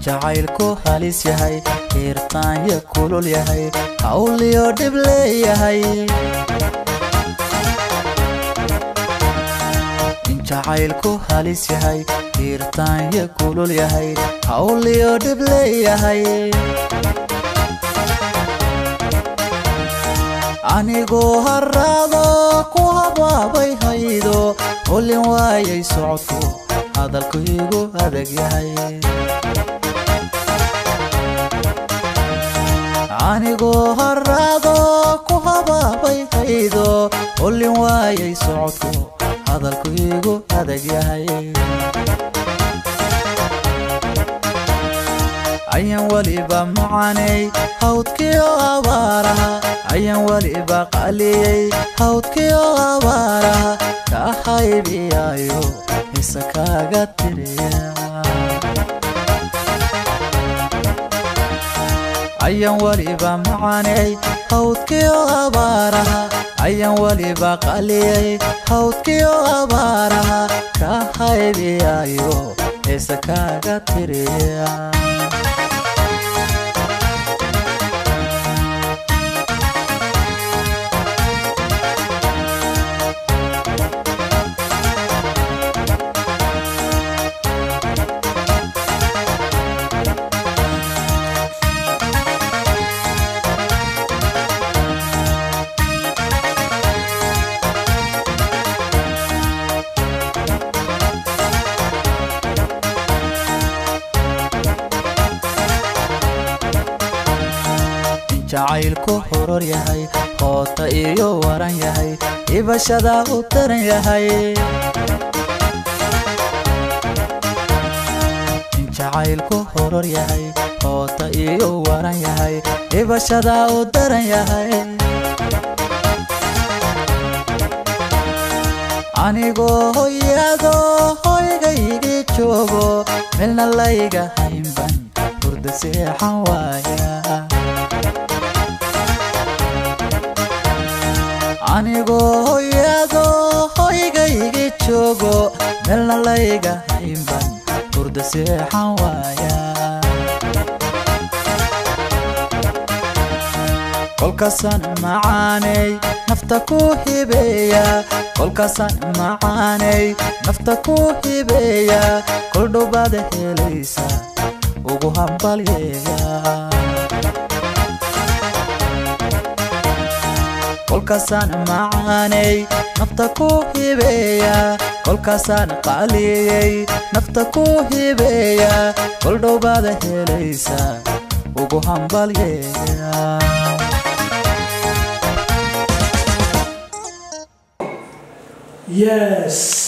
jacaylku halis yahay heertaan ya kulul yahay hawliyo dib leeyahay jacaylku halis yahay heertaan ya kulul yahay hawliyo dib leeyahay anigu harado ku habaabay haydo olin waayay socodku hadalku igu adag yahay anigu harado ku habaabay haydo olin waayay socodku hadalku igu adag yahay ayan waliba macaanay hawdkiyo abaaraha ayan waliba qaliyay hawdkiyo abaaraha ka haybiyayo isa kaaga tiriya ayan waliba macaanay hawdkiyo abaaraha ayan waliba qaliyay hawdkiyo abaaraha ka haybiyayo isa kaaga tiriya jacaylku horor yahay qoota iyo waran yahay ibashada u taran yahay jacaylku horor yahay qoota iyo waran yahay ibashada u taran yahay anigu hoyado hoygaygi joogo melna layga haynban hurda seexan waaya anigu hoyado hoygaygi joogo melna layga haynban hurda seexan waaya kolkaasan macaanay nafta ku hibeeya kolkaasan macaanay nafta ku hibeeya kol dhowbaad helaysa ugu hambalyeeya kolkaasan macaanay nafta ku hibeeya kolkaasan qaliyay nafta ku hibeeya kol dhowbaad helaysa ugu hambalyeeya Yes.